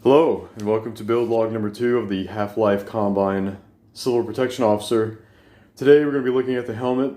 Hello, and welcome to build log number 2 of the Half-Life Combine Silver Protection Officer. Today we're going to be looking at the helmet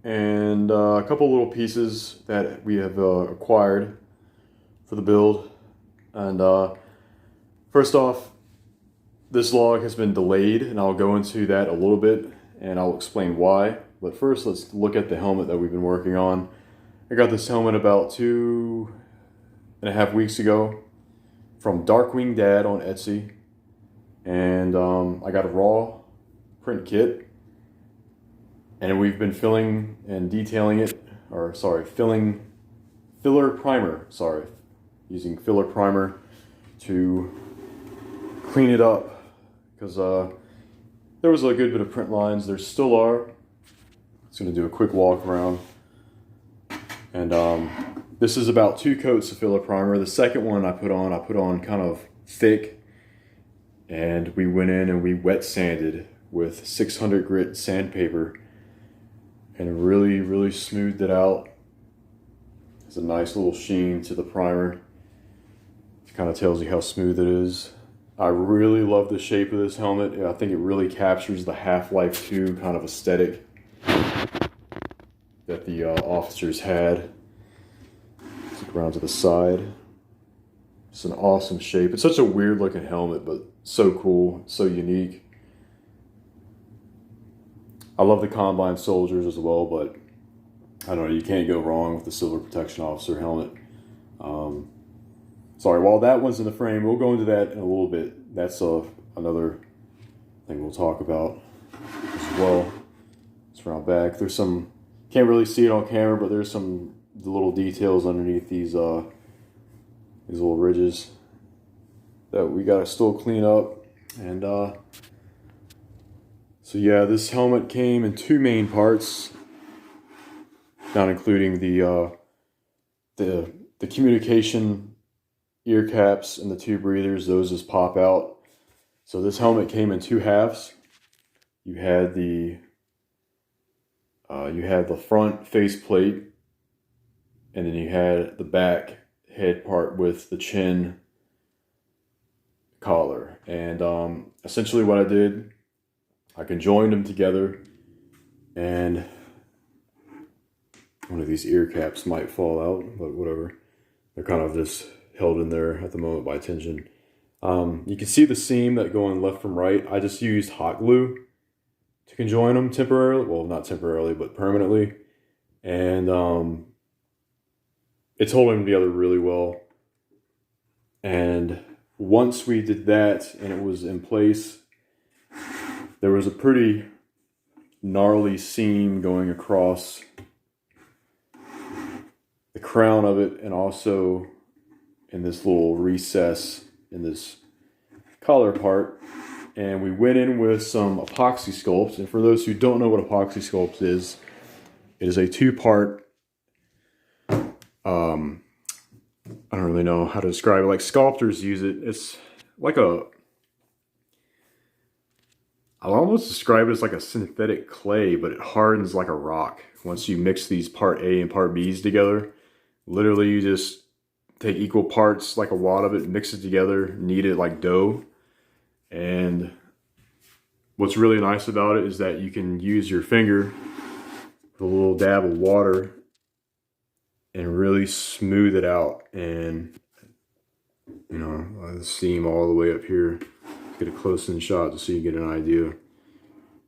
and a couple little pieces that we have acquired for the build. And first off, this log has been delayed, and I'll go into that a little bit and I'll explain why. But first, let's look at the helmet that we've been working on. I got this helmet about 2.5 weeks ago from Darkwing Dad on Etsy, and I got a raw print kit, and we've been filling and detailing it, filling filler primer, using filler primer to clean it up, because there was a good bit of print lines. There still are. Just gonna do a quick walk around, and this is about 2 coats of filler primer. The second one I put on kind of thick, and we went in and we wet sanded with 600 grit sandpaper and really smoothed it out. It's a nice little sheen to the primer. It kind of tells you how smooth it is. I really love the shape of this helmet. I think it really captures the Half-Life 2 kind of aesthetic that the officers had. Around to the side. It's an awesome shape. It's such a weird looking helmet, but so cool, so unique. I love the Combine soldiers as well, but I don't know, you can't go wrong with the Silver Protection Officer helmet. While that one's in the frame, we'll go into that in a little bit. That's another thing we'll talk about as well. It's around back. There's some, can't really see it on camera, but there's some the little details underneath these little ridges that we gotta still clean up. And so yeah, this helmet came in 2 main parts, not including the communication ear caps and the 2 breathers. Those just pop out. So this helmet came in 2 halves. You had the front face plate, and then you had the back head part with the chin collar. And essentially what I did, I conjoined them together, and one of these ear caps might fall out, but whatever. They're kind of just held in there at the moment by tension. You can see the seam that going left from right. I just used hot glue to conjoin them temporarily. Well, not temporarily, but permanently. And it's holding them together really well. And once we did that and it was in place, there was a pretty gnarly seam going across the crown of it, and also in this little recess in this collar part. And we went in with some epoxy sculpt. And for those who don't know what epoxy sculpt is, it is a 2-part, I don't really know how to describe it. Like, sculptors use it. It's like I'll almost describe it as like a synthetic clay, but it hardens like a rock. Once you mix these part A and part B's together, literally you just take equal parts, like a wad of it, mix it together, knead it like dough. And what's really nice about it is that you can use your finger with a little dab of water and really smooth it out. And you know, the seam all the way up here. Get a close-in shot so you get an idea.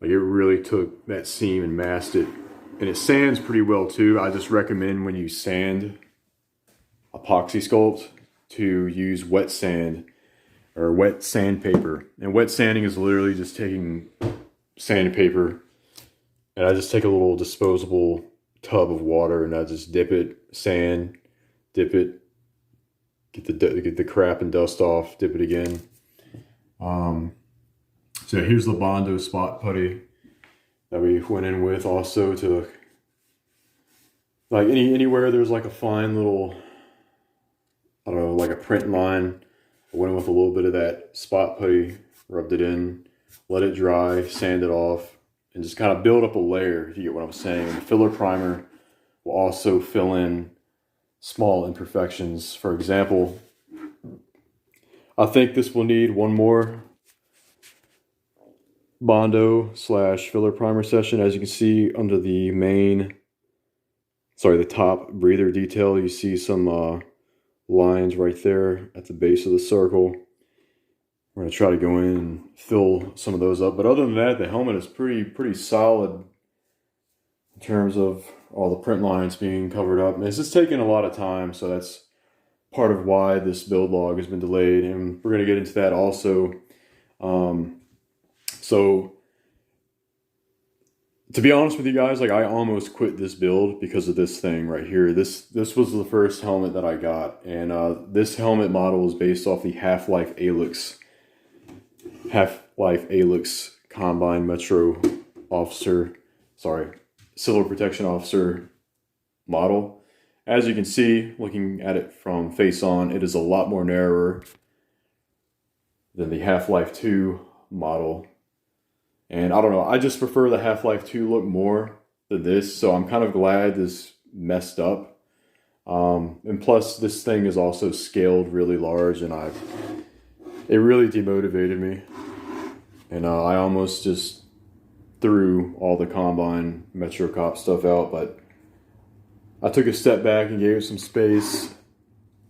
Like, it really took that seam and masked it. And it sands pretty well too. I just recommend when you sand epoxy sculpt to use wet sand or wet sandpaper. And wet sanding is literally just taking sandpaper, and I just take a little disposable tub of water and I just dip it, sand, dip it, get the crap and dust off, dip it again. So here's the Bondo spot putty that we went in with, also to, like, anywhere there's like a fine little, I don't know, like a print line. I went in with a little bit of that spot putty, rubbed it in, let it dry, sand it off, and just kind of build up a layer, if you get what I'm saying. And the filler primer will also fill in small imperfections. For example, I think this will need one more Bondo / filler primer session. As you can see under the the top breather detail, you see some lines right there at the base of the circle. We're gonna try to go in and fill some of those up. But other than that, the helmet is pretty solid in terms of all the print lines being covered up. And it's just taking a lot of time, so that's part of why this build log has been delayed. And we're gonna get into that also. So to be honest with you guys, like I almost quit this build because of this thing right here. This was the first helmet that I got, and this helmet model is based off the Half-Life Alyx Combine Metro Officer, Civil Protection Officer model. As you can see, looking at it from face on, it is a lot more narrower than the Half-Life 2 model. And I don't know, I just prefer the Half-Life 2 look more than this, so I'm kind of glad this messed up. And plus, this thing is also scaled really large, and it really demotivated me. And I almost just threw all the Combine Metro Cop stuff out, but I took a step back and gave it some space.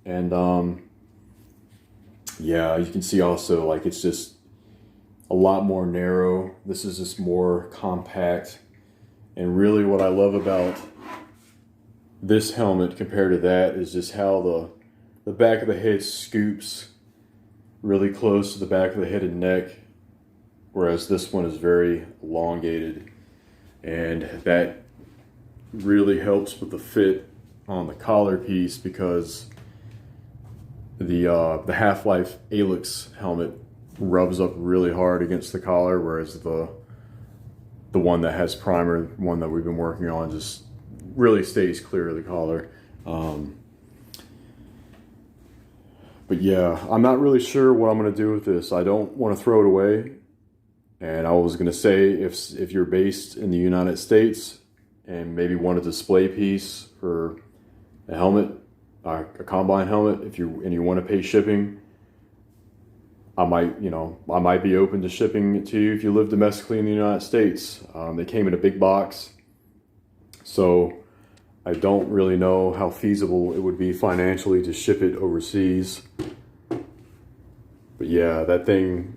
And yeah, you can see also, like, it's just a lot more narrow. This is just more compact. And really what I love about this helmet compared to that is just how the back of the head scoops really close to the back of the head and neck, whereas this one is very elongated, and that really helps with the fit on the collar piece, because the Half-Life Alyx helmet rubs up really hard against the collar, whereas the one that has primer, one that we've been working on, just really stays clear of the collar. But yeah, I'm not really sure what I'm going to do with this. I don't want to throw it away. And I was going to say, if you're based in the United States and maybe want a display piece for a helmet, a Combine helmet, and you want to pay shipping, I might be open to shipping it to you if you live domestically in the United States. They came in a big box, so I don't really know how feasible it would be financially to ship it overseas. But yeah, that thing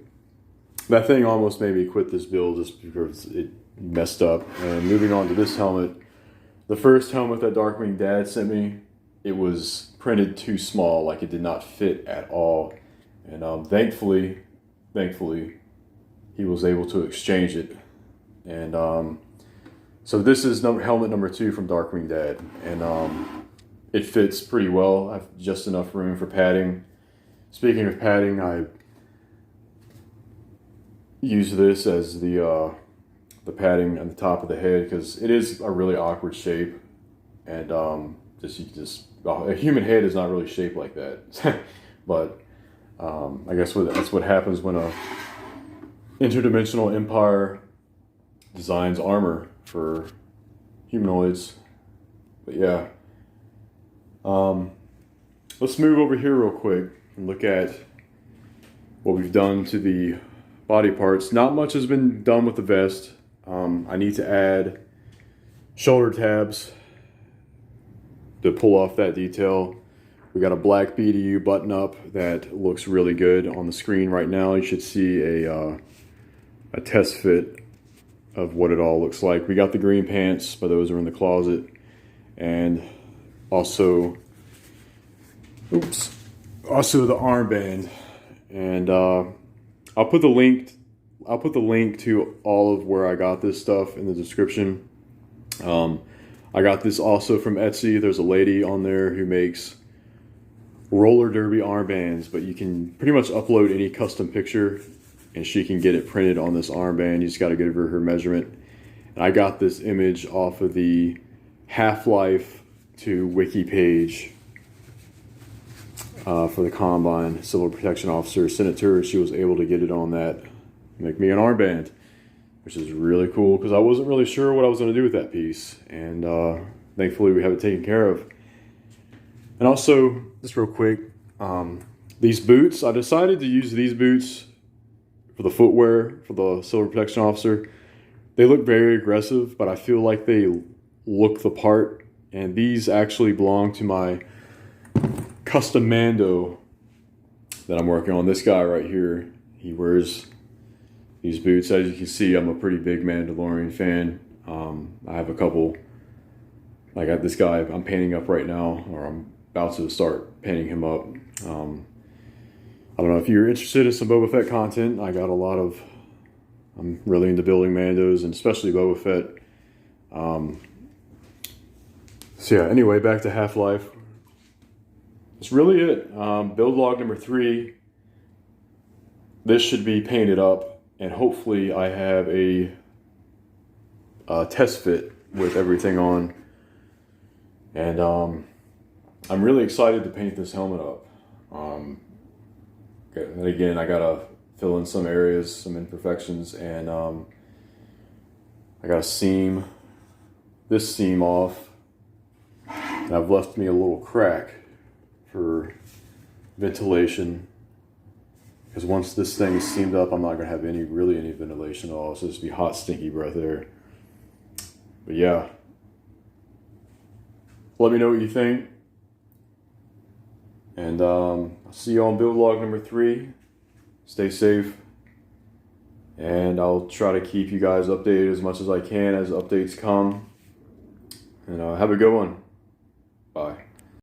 almost made me quit this build just because it messed up. And moving on to this helmet, the first helmet that Darkwing Dad sent me, it was printed too small, like it did not fit at all. And thankfully, he was able to exchange it. And so this is helmet number 2 from Darkwing Dad, and it fits pretty well. I have just enough room for padding. Speaking of padding, I use this as the padding on the top of the head, because it is a really awkward shape, and a human head is not really shaped like that. But I guess that's what happens when a interdimensional empire designs armor for humanoids. But yeah, let's move over here real quick and look at what we've done to the body parts. Not much has been done with the vest. I need to add shoulder tabs to pull off that detail. We got a black BDU button up that looks really good on the screen right now. You should see a test fit of what it all looks like. We got the green pants, but those are in the closet. And also the armband. And I'll put the link to all of where I got this stuff in the description. I got this also from Etsy. There's a lady on there who makes roller derby armbands, but you can pretty much upload any custom picture and she can get it printed on this armband. You just got to give her measurement. And I got this image off of the Half-Life 2 wiki page for the Combine Civil Protection Officer. Sent it to her. She was able to get it on that, make me an armband, which is really cool, because I wasn't really sure what I was going to do with that piece. And thankfully we have it taken care of. And also, just real quick, These boots, I decided to use these boots for the footwear for the Silver Protection Officer. They look very aggressive, but I feel like they look the part. And these actually belong to my custom Mando that I'm working on. This guy right here, he wears these boots. As you can see, I'm a pretty big Mandalorian fan. I have a couple. I got this guy I'm painting up right now, or I'm about to start painting him up. I don't know if you're interested in some Boba Fett content. I got a lot of, I'm really into building Mandos and especially Boba Fett. So yeah, anyway, back to Half-Life. That's really it. Build log number 3. This should be painted up, and hopefully I have a test fit with everything on. And I'm really excited to paint this helmet up. And again, I gotta fill in some areas, some imperfections, and I gotta seam this seam off. And I've left me a little crack for ventilation, because once this thing is seamed up, I'm not gonna have any ventilation at all. So it's just be hot, stinky breath air. But yeah, let me know what you think. And I'll see you on build log number 3. Stay safe. And I'll try to keep you guys updated as much as I can as updates come. And have a good one. Bye.